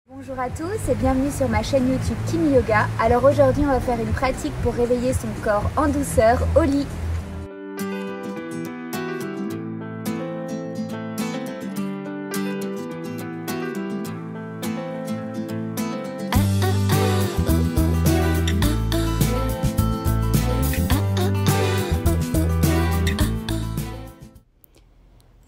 Bonjour à tous et bienvenue sur ma chaîne YouTube Kimi Yoga. Alors aujourd'hui on va faire une pratique pour réveiller son corps en douceur au lit.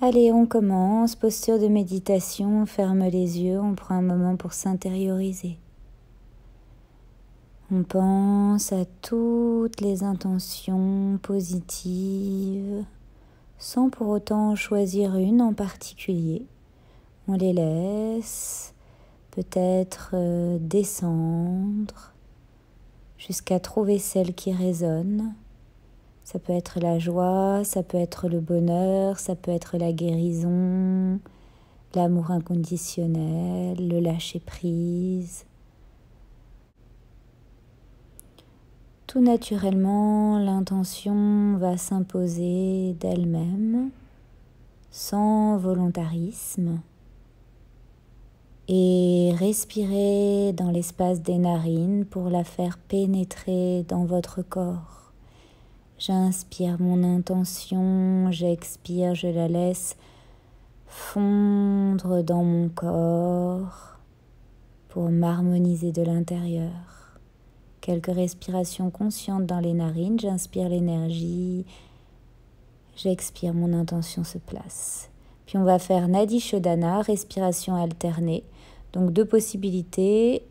Allez, on commence, posture de méditation, on ferme les yeux, on prend un moment pour s'intérioriser. On pense à toutes les intentions positives, sans pour autant choisir une en particulier. On les laisse peut-être descendre jusqu'à trouver celle qui résonne. Ça peut être la joie, ça peut être le bonheur, ça peut être la guérison, l'amour inconditionnel, le lâcher-prise. Tout naturellement, l'intention va s'imposer d'elle-même, sans volontarisme, et respirer dans l'espace des narines pour la faire pénétrer dans votre corps. J'inspire mon intention, j'expire, je la laisse fondre dans mon corps pour m'harmoniser de l'intérieur. Quelques respirations conscientes dans les narines, j'inspire l'énergie, j'expire, mon intention se place. Puis on va faire Nadi Shodhana, respiration alternée. Donc 2 possibilités.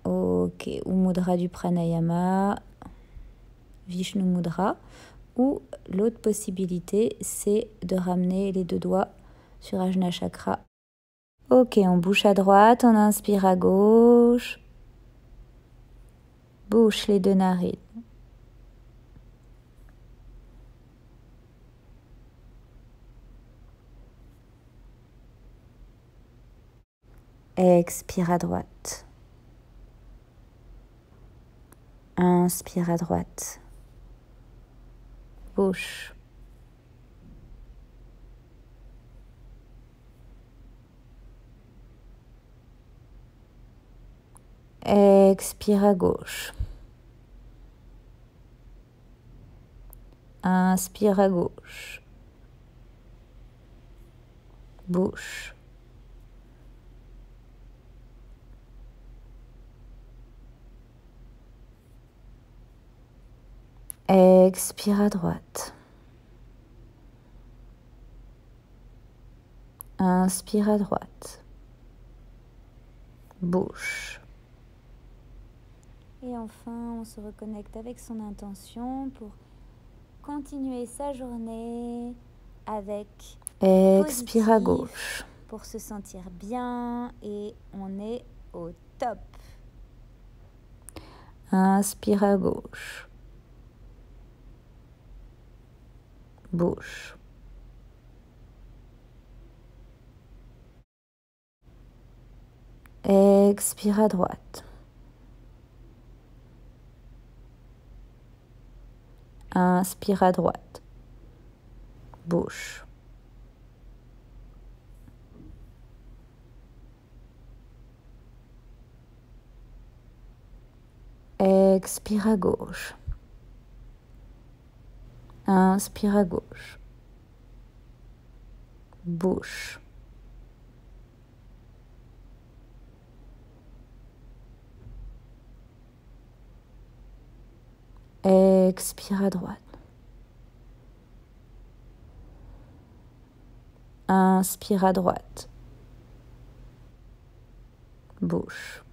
Ok, ou mudra du pranayama, Vishnu Mudra, ou l'autre possibilité, c'est de ramener les 2 doigts sur Ajna Chakra. Ok, on bouche à droite, on inspire à gauche, bouche les 2 narines. Expire à droite. Inspire à droite. Bouche. Expire à gauche. Inspire à gauche. Bouche. Expire à droite. Inspire à droite. Bouche. Et enfin, on se reconnecte avec son intention pour continuer sa journée avec expire à gauche pour se sentir bien et on est au top. Inspire à gauche. Bouche. Expire à droite. Inspire à droite. Bouche. Expire à gauche. Inspire à gauche. Bouche. Expire à droite. Inspire à droite. Bouche.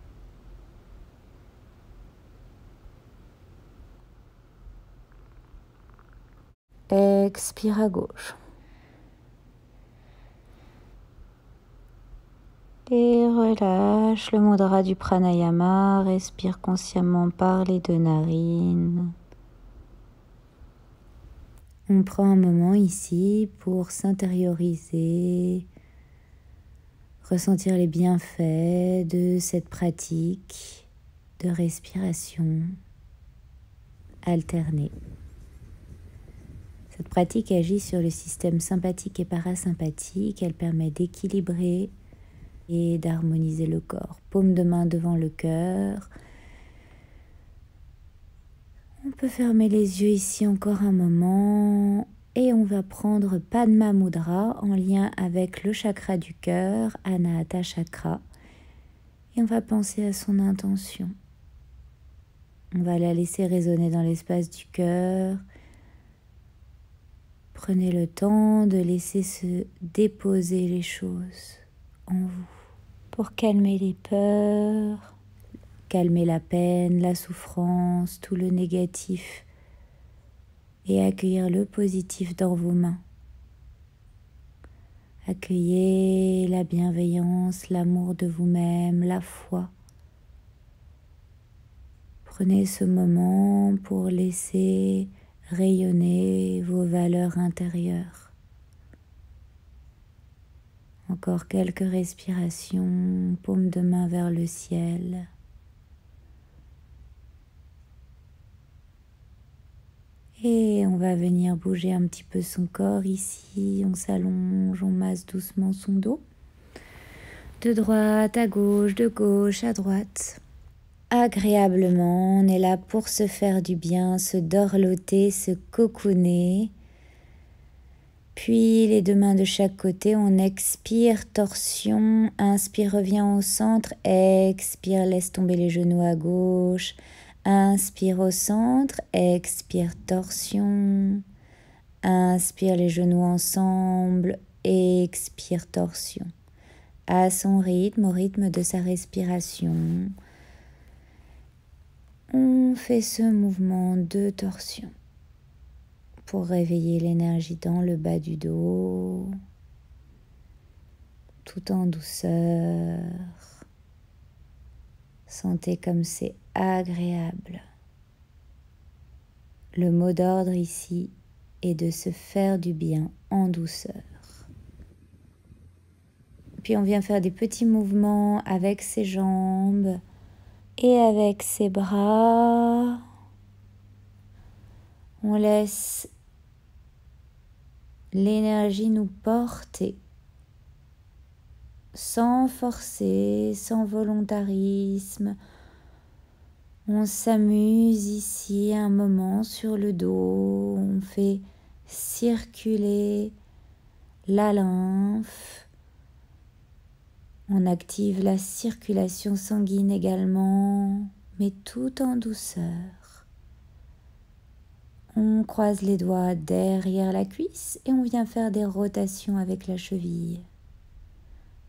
Expire à gauche. Et relâche le mudra du pranayama, respire consciemment par les 2 narines. On prend un moment ici pour s'intérioriser, ressentir les bienfaits de cette pratique de respiration alternée. Cette pratique agit sur le système sympathique et parasympathique. Elle permet d'équilibrer et d'harmoniser le corps. Paume de main devant le cœur. On peut fermer les yeux ici encore un moment et on va prendre Padma Mudra en lien avec le chakra du cœur, Anahata Chakra. Et on va penser à son intention. On va la laisser résonner dans l'espace du cœur. Prenez le temps de laisser se déposer les choses en vous pour calmer les peurs, calmer la peine, la souffrance, tout le négatif et accueillir le positif dans vos mains. Accueillez la bienveillance, l'amour de vous-même, la foi. Prenez ce moment pour laisser rayonner vos valeurs intérieures. Encore quelques respirations, paume de main vers le ciel. Et on va venir bouger un petit peu son corps ici. On s'allonge, on masse doucement son dos. De droite à gauche à droite. Agréablement, on est là pour se faire du bien, se dorloter, se cocooner. Puis les deux mains de chaque côté, on expire, torsion, inspire, reviens au centre, expire, laisse tomber les genoux à gauche, inspire au centre, expire, torsion, inspire les genoux ensemble, expire, torsion. À son rythme, au rythme de sa respiration, on fait ce mouvement de torsion pour réveiller l'énergie dans le bas du dos, tout en douceur. Sentez comme c'est agréable. Le mot d'ordre ici est de se faire du bien en douceur. Puis on vient faire des petits mouvements avec ses jambes et avec ses bras. On laisse l'énergie nous porter, sans forcer, sans volontarisme. On s'amuse ici un moment sur le dos, on fait circuler la lymphe, on active la circulation sanguine également, mais tout en douceur. On croise les doigts derrière la cuisse et on vient faire des rotations avec la cheville,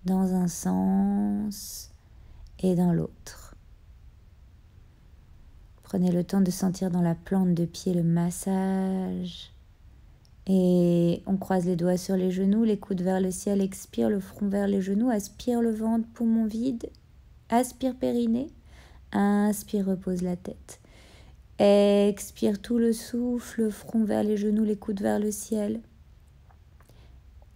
dans un sens et dans l'autre. Prenez le temps de sentir dans la plante de pied le massage. Et on croise les doigts sur les genoux, les coudes vers le ciel, expire le front vers les genoux, aspire le ventre, poumon vide, aspire périnée, inspire, repose la tête. Expire tout le souffle, front vers les genoux, les coudes vers le ciel.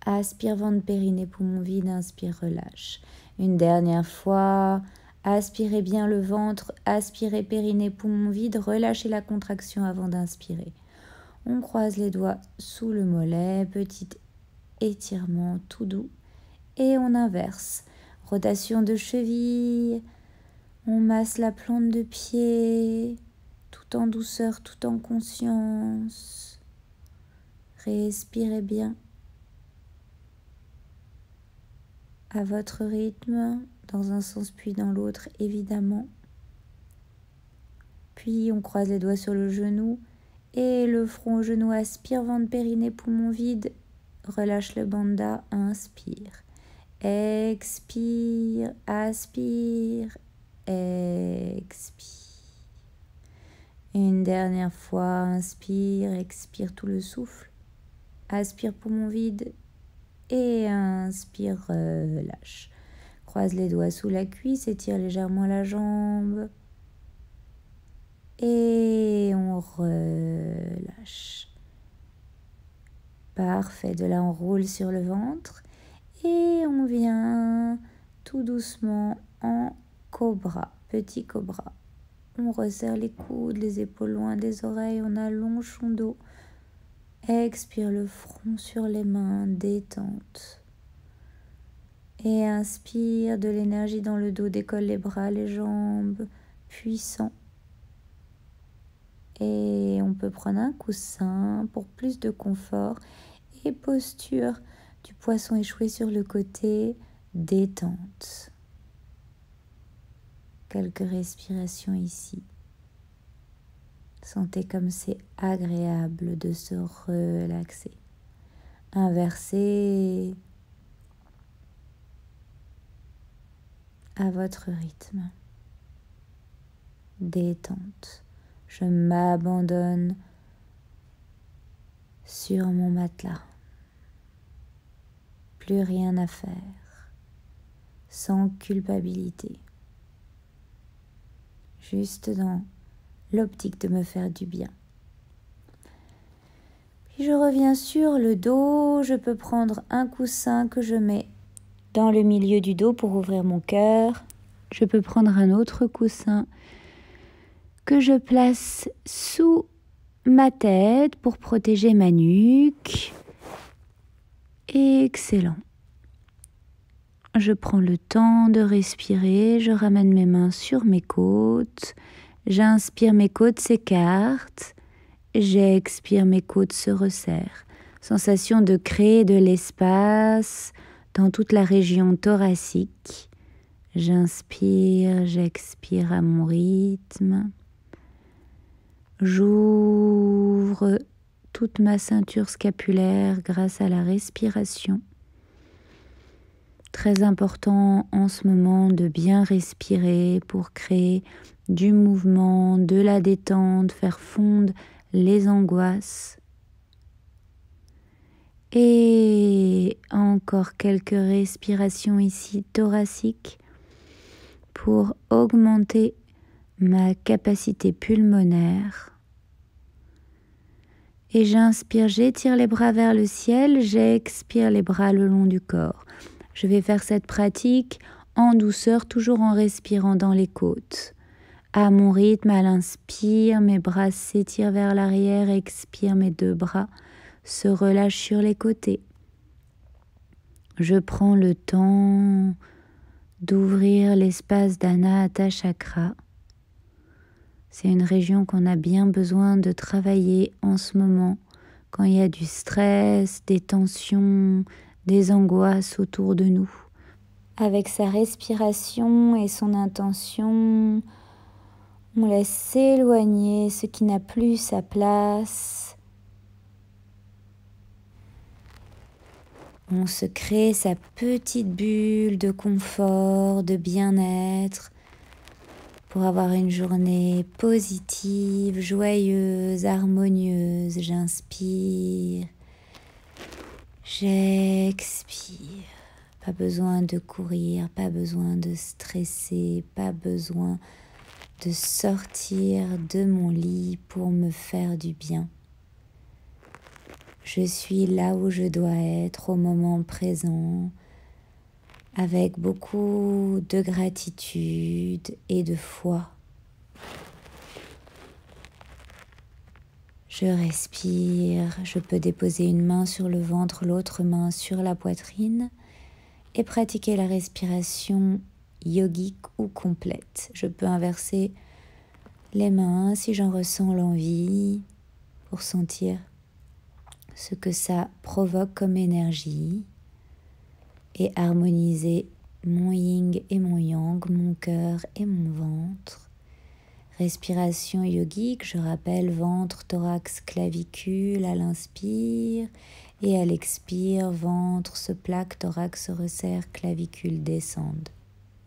Aspire, ventre, périnée, poumon vide, inspire, relâche. Une dernière fois, aspirez bien le ventre, aspirez périnée, poumon vide, relâchez la contraction avant d'inspirer. On croise les doigts sous le mollet, petit étirement tout doux. Et on inverse. Rotation de cheville, on masse la plante de pied, tout en douceur, tout en conscience. Respirez bien. À votre rythme, dans un sens puis dans l'autre, évidemment. Puis on croise les doigts sur le genou et le front au genou, aspire, ventre, périnée, poumon vide. Relâche le bandha, inspire. Expire, aspire, expire. Une dernière fois, inspire, expire tout le souffle. Aspire, poumon vide. Et inspire, relâche. Croise les doigts sous la cuisse, étire légèrement la jambe. Et on relâche. Parfait, de là on roule sur le ventre. Et on vient tout doucement en cobra, petit cobra. On resserre les coudes, les épaules loin des oreilles, on allonge son dos. Expire le front sur les mains, détente. Et inspire de l'énergie dans le dos, décolle les bras, les jambes, puissant. Et on peut prendre un coussin pour plus de confort. Et posture du poisson échoué sur le côté, détente. Quelques respirations ici. Sentez comme c'est agréable de se relaxer. Inversez à votre rythme. Détente. Je m'abandonne sur mon matelas. Plus rien à faire. Sans culpabilité. Juste dans l'optique de me faire du bien. Puis je reviens sur le dos. Je peux prendre un coussin que je mets dans le milieu du dos pour ouvrir mon cœur. Je peux prendre un autre coussin que je place sous ma tête pour protéger ma nuque. Excellent. Je prends le temps de respirer. Je ramène mes mains sur mes côtes. J'inspire, mes côtes s'écartent. J'expire, mes côtes se resserrent. Sensation de créer de l'espace dans toute la région thoracique. J'inspire, j'expire à mon rythme. J'ouvre toute ma ceinture scapulaire grâce à la respiration. Très important en ce moment de bien respirer pour créer du mouvement, de la détente, faire fondre les angoisses. Et encore quelques respirations ici thoraciques pour augmenter ma capacité pulmonaire. Et j'inspire, j'étire les bras vers le ciel, j'expire les bras le long du corps. Je vais faire cette pratique en douceur, toujours en respirant dans les côtes. À mon rythme, à l'inspire, mes bras s'étirent vers l'arrière, expire, mes deux bras se relâchent sur les côtés. Je prends le temps d'ouvrir l'espace d'Anahata Chakra. C'est une région qu'on a bien besoin de travailler en ce moment, quand il y a du stress, des tensions, des angoisses autour de nous. Avec sa respiration et son intention, on laisse s'éloigner ce qui n'a plus sa place. On se crée sa petite bulle de confort, de bien-être, pour avoir une journée positive, joyeuse, harmonieuse. J'inspire, j'expire. Pas besoin de courir, pas besoin de stresser, pas besoin de sortir de mon lit pour me faire du bien. Je suis là où je dois être au moment présent, avec beaucoup de gratitude et de foi. Je respire, je peux déposer une main sur le ventre, l'autre main sur la poitrine et pratiquer la respiration yogique ou complète. Je peux inverser les mains si j'en ressens l'envie pour sentir ce que ça provoque comme énergie et harmoniser mon yin et mon yang, mon cœur et mon ventre. Respiration yogique, je rappelle ventre, thorax, clavicule à l'inspire et à l'expire, ventre se plaque, thorax se resserre, clavicule descende.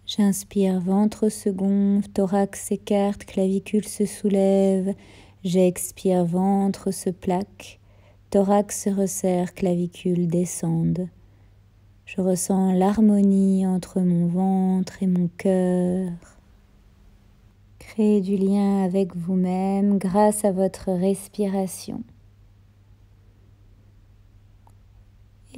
J'inspire, ventre se gonfle, thorax s'écarte, clavicule se soulève. J'expire, ventre se plaque, thorax se resserre, clavicule descende. Je ressens l'harmonie entre mon ventre et mon cœur. Créez du lien avec vous-même grâce à votre respiration.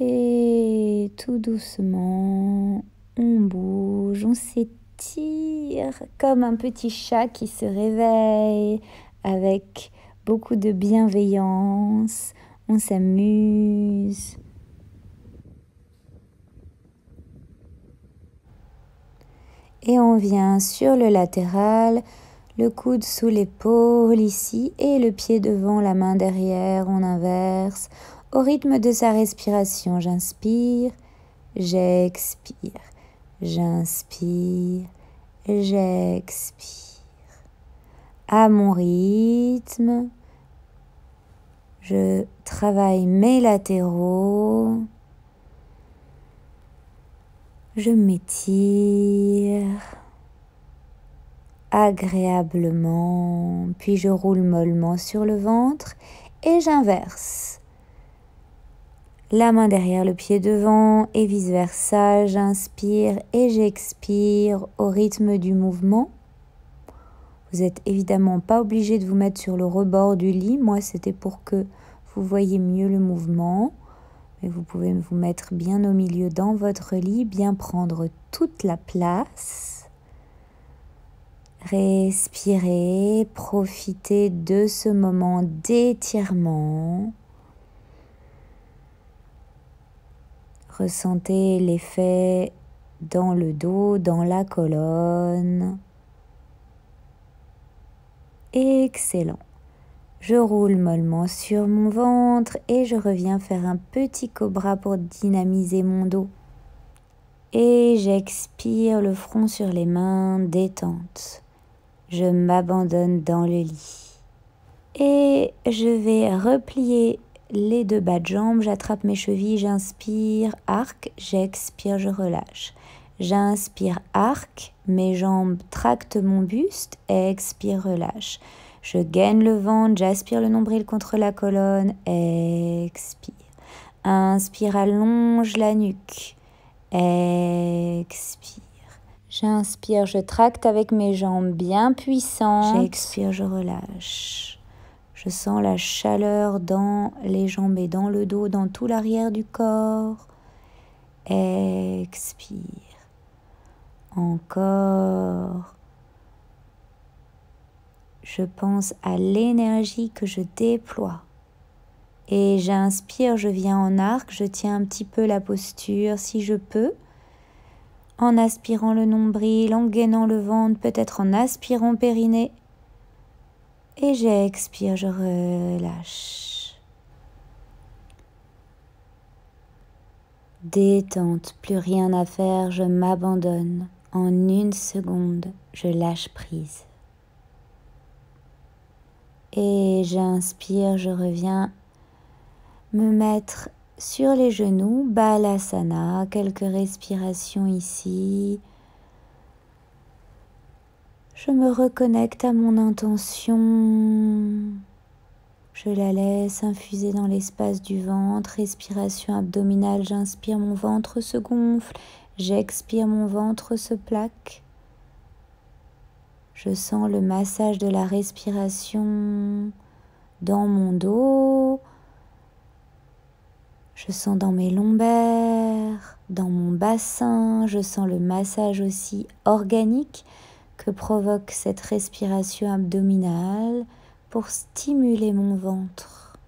Et tout doucement, on bouge, on s'étire comme un petit chat qui se réveille avec beaucoup de bienveillance. On s'amuse. Et on vient sur le latéral, le coude sous l'épaule ici et le pied devant, la main derrière, on inverse. Au rythme de sa respiration, j'inspire, j'expire, j'inspire, j'expire. À mon rythme, je travaille mes latéraux, je m'étire agréablement, puis je roule mollement sur le ventre et j'inverse. La main derrière le pied devant et vice-versa, j'inspire et j'expire au rythme du mouvement. Vous n'êtes évidemment pas obligé de vous mettre sur le rebord du lit, moi c'était pour que vous voyez mieux le mouvement. Mais vous pouvez vous mettre bien au milieu dans votre lit, bien prendre toute la place. Respirez, profitez de ce moment d'étirement. Ressentez l'effet dans le dos, dans la colonne. Excellent. Je roule mollement sur mon ventre et je reviens faire un petit cobra pour dynamiser mon dos. Et j'expire le front sur les mains, détente. Je m'abandonne dans le lit. Et je vais replier les deux bas de jambes, j'attrape mes chevilles, j'inspire, arc, j'expire, je relâche. J'inspire, arc, mes jambes tractent mon buste, expire, relâche. Je gaine le ventre, j'aspire le nombril contre la colonne, expire. Inspire, allonge la nuque, expire. J'inspire, je tracte avec mes jambes bien puissantes. J'expire, je relâche. Je sens la chaleur dans les jambes et dans le dos, dans tout l'arrière du corps. Expire. Encore. Je pense à l'énergie que je déploie. Et j'inspire, je viens en arc, je tiens un petit peu la posture si je peux. En aspirant le nombril, en gainant le ventre, peut-être en aspirant périnée. Et j'expire, je relâche. Détente, plus rien à faire, je m'abandonne. En 1 seconde, je lâche prise. Et j'inspire, je reviens me mettre sur les genoux, Balasana, quelques respirations ici. Je me reconnecte à mon intention. Je la laisse infuser dans l'espace du ventre. Respiration abdominale, j'inspire, mon ventre se gonfle. J'expire, mon ventre se plaque. Je sens le massage de la respiration dans mon dos. Je sens dans mes lombaires, dans mon bassin. Je sens le massage aussi organique que provoque cette respiration abdominale pour stimuler mon ventre.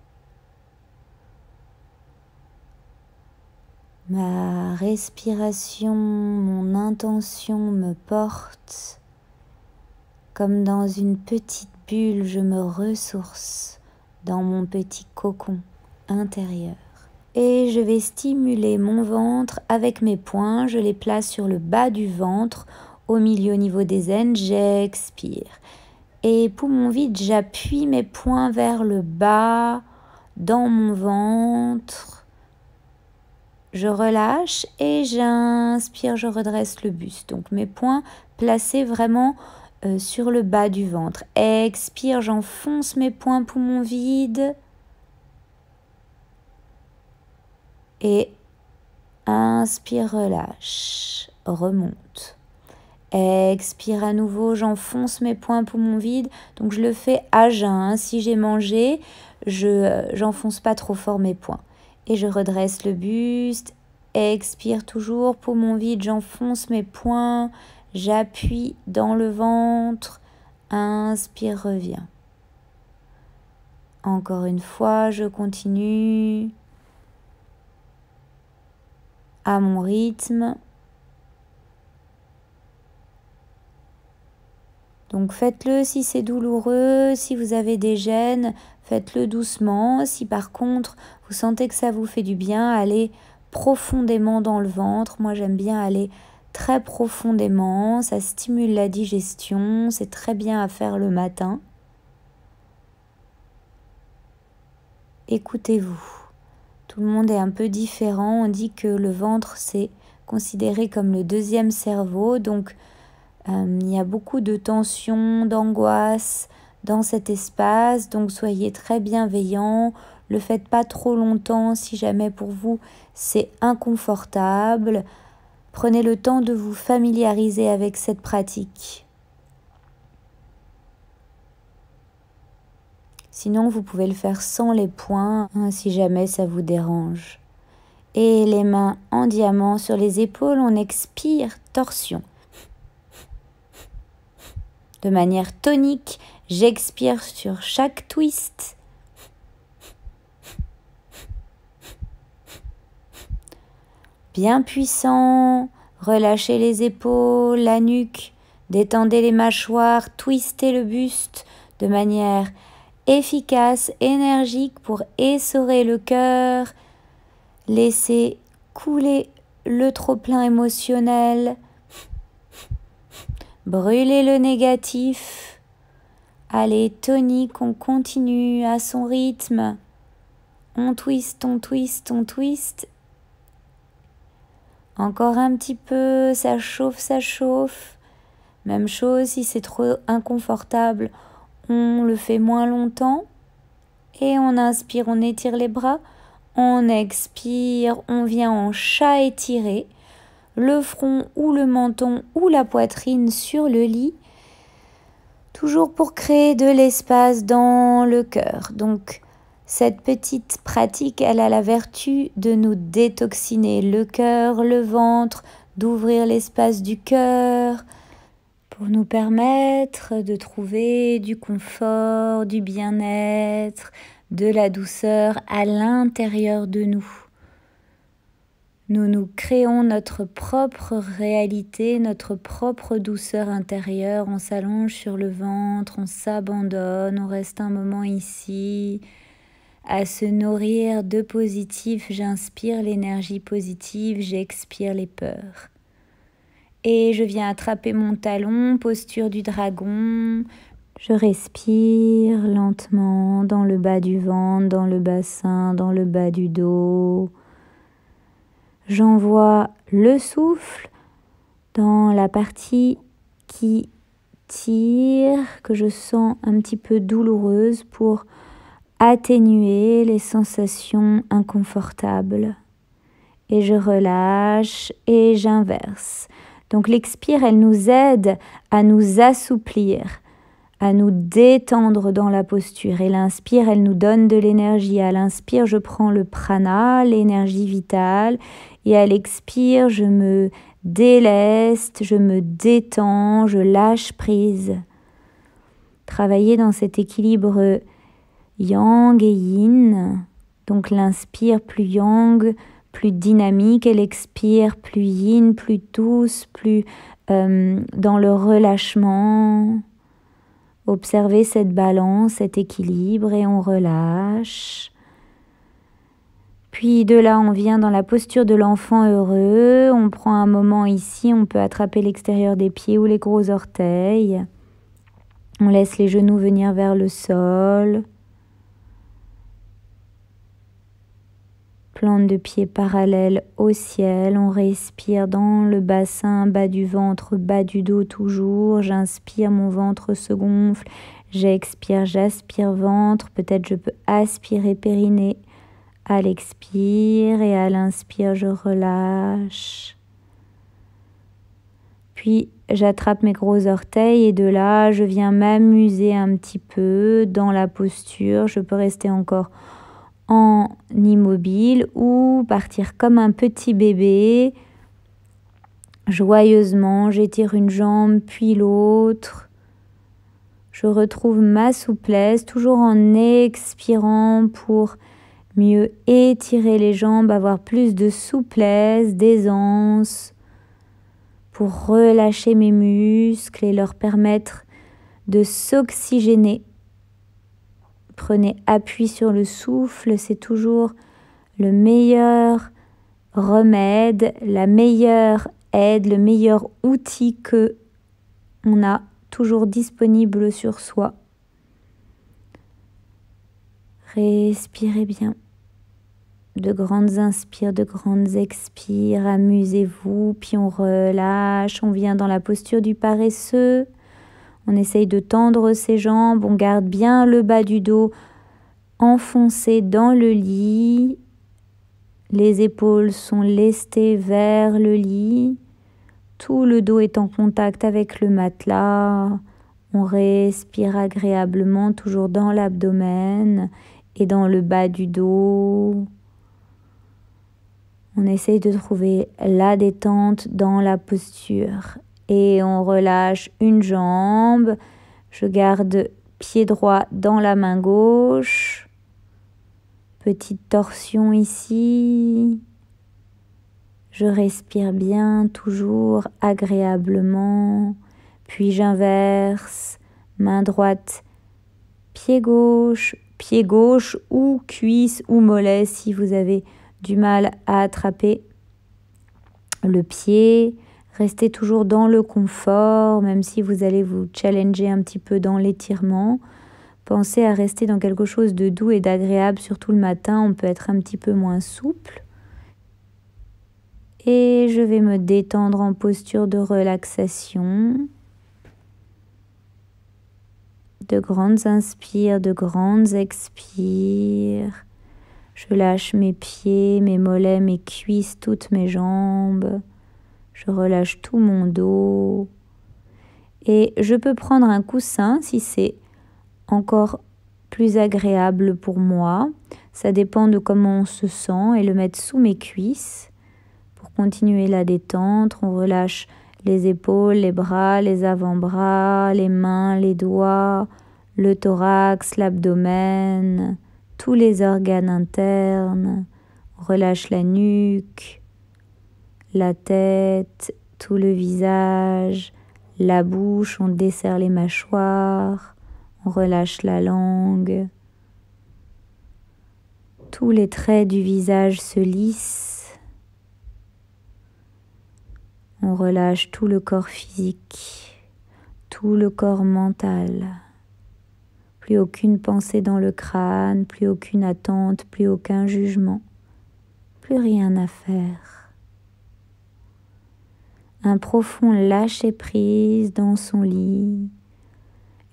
Ma respiration, mon intention me porte comme dans une petite bulle, je me ressource dans mon petit cocon intérieur. Et je vais stimuler mon ventre avec mes poings, je les place sur le bas du ventre, au milieu au niveau des aines, j'expire. Et poumon vide, j'appuie mes poings vers le bas, dans mon ventre. Je relâche et j'inspire, je redresse le buste. Donc mes poings placés vraiment sur le bas du ventre. Expire, j'enfonce mes poings, poumon vide. Et inspire, relâche, remonte. Expire à nouveau, j'enfonce mes poings, poumons vides. Donc je le fais à jeun. Si j'ai mangé, j'enfonce pas trop fort mes poings. Et je redresse le buste. Expire toujours, poumon vide, j'enfonce mes poings. J'appuie dans le ventre. Inspire, reviens. Encore une fois, je continue. À mon rythme. Donc faites-le si c'est douloureux, si vous avez des gênes, faites-le doucement. Si par contre vous sentez que ça vous fait du bien, allez profondément dans le ventre. Moi j'aime bien aller très profondément, ça stimule la digestion, c'est très bien à faire le matin. Écoutez-vous. Tout le monde est un peu différent. On dit que le ventre, c'est considéré comme le deuxième cerveau. Donc, il y a beaucoup de tension, d'angoisse dans cet espace. Donc, soyez très bienveillants. Ne le faites pas trop longtemps si jamais pour vous, c'est inconfortable. Prenez le temps de vous familiariser avec cette pratique. Sinon, vous pouvez le faire sans les poings, si jamais ça vous dérange. Et les mains en diamant sur les épaules, on expire, torsion. De manière tonique, j'expire sur chaque twist. Bien puissant, relâchez les épaules, la nuque, détendez les mâchoires, twistez le buste de manière efficace, énergique pour essorer le cœur, laissez couler le trop-plein émotionnel, brûlez le négatif. Allez, tonique, on continue à son rythme. On twist, on twist, on twist. Encore un petit peu, ça chauffe, ça chauffe. Même chose, si c'est trop inconfortable, on le fait moins longtemps. Et on inspire, on étire les bras. On expire, on vient en chat étiré. Le front ou le menton ou la poitrine sur le lit. Toujours pour créer de l'espace dans le cœur. Donc, cette petite pratique, elle a la vertu de nous détoxiner le cœur, le ventre, d'ouvrir l'espace du cœur pour nous permettre de trouver du confort, du bien-être, de la douceur à l'intérieur de nous. Nous créons notre propre réalité, notre propre douceur intérieure. On s'allonge sur le ventre, on s'abandonne, on reste un moment ici à se nourrir de positif. J'inspire l'énergie positive, j'expire les peurs. Et je viens attraper mon talon, posture du dragon. Je respire lentement dans le bas du ventre, dans le bassin, dans le bas du dos. J'envoie le souffle dans la partie qui tire, que je sens un petit peu douloureuse pour atténuer les sensations inconfortables. Et je relâche et j'inverse. Donc l'expire, elle nous aide à nous assouplir, à nous détendre dans la posture. Et l'inspire, elle nous donne de l'énergie. À l'inspire, je prends le prana, l'énergie vitale. Et à l'expire, je me déleste, je me détends, je lâche prise. Travailler dans cet équilibre yang et yin. Donc l'inspire plus yang, plus dynamique, et l'expire plus yin, plus douce, plus dans le relâchement. Observez cette balance, cet équilibre, et on relâche. Puis de là, on vient dans la posture de l'enfant heureux. On prend un moment ici, on peut attraper l'extérieur des pieds ou les gros orteils. On laisse les genoux venir vers le sol. Plante de pied parallèle au ciel. On respire dans le bassin, bas du ventre, bas du dos toujours. J'inspire, mon ventre se gonfle. J'expire, j'aspire ventre. Peut-être je peux aspirer périnée. À l'expire et à l'inspire, je relâche. Puis j'attrape mes gros orteils et de là, je viens m'amuser un petit peu dans la posture. Je peux rester encore en immobile ou partir comme un petit bébé. Joyeusement, j'étire une jambe puis l'autre. Je retrouve ma souplesse, toujours en expirant pour mieux étirer les jambes, avoir plus de souplesse, d'aisance, pour relâcher mes muscles et leur permettre de s'oxygéner. Prenez appui sur le souffle, c'est toujours le meilleur remède, la meilleure aide, le meilleur outil que on a toujours disponible sur soi. Respirez bien. De grandes inspires, de grandes expires, amusez-vous, puis on relâche, on vient dans la posture du paresseux. On essaye de tendre ses jambes, on garde bien le bas du dos enfoncé dans le lit. Les épaules sont lestées vers le lit. Tout le dos est en contact avec le matelas. On respire agréablement, toujours dans l'abdomen et dans le bas du dos. On essaye de trouver la détente dans la posture. Et on relâche une jambe. Je garde pied droit dans la main gauche. Petite torsion ici. Je respire bien, toujours agréablement. Puis j'inverse. Main droite, pied gauche ou cuisse ou mollet si vous avez du mal à attraper le pied. Restez toujours dans le confort, même si vous allez vous challenger un petit peu dans l'étirement. Pensez à rester dans quelque chose de doux et d'agréable, surtout le matin, on peut être un petit peu moins souple. Et je vais me détendre en posture de relaxation. De grandes inspires, de grandes expires. Je lâche mes pieds, mes mollets, mes cuisses, toutes mes jambes. Je relâche tout mon dos. Et je peux prendre un coussin si c'est encore plus agréable pour moi. Ça dépend de comment on se sent et le mettre sous mes cuisses. Pour continuer la détente, on relâche les épaules, les bras, les avant-bras, les mains, les doigts, le thorax, l'abdomen, tous les organes internes. On relâche la nuque, la tête, tout le visage, la bouche, on desserre les mâchoires, on relâche la langue. Tous les traits du visage se lissent. On relâche tout le corps physique, tout le corps mental. Plus aucune pensée dans le crâne, plus aucune attente, plus aucun jugement, plus rien à faire. Un profond lâcher-prise dans son lit,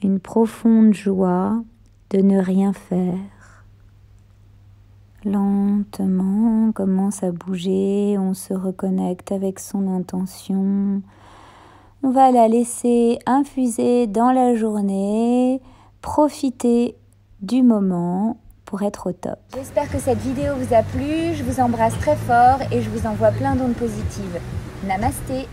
une profonde joie de ne rien faire. Lentement, on commence à bouger, on se reconnecte avec son intention. On va la laisser infuser dans la journée, profiter du moment pour être au top. J'espère que cette vidéo vous a plu, je vous embrasse très fort et je vous envoie plein d'ondes positives. Namasté.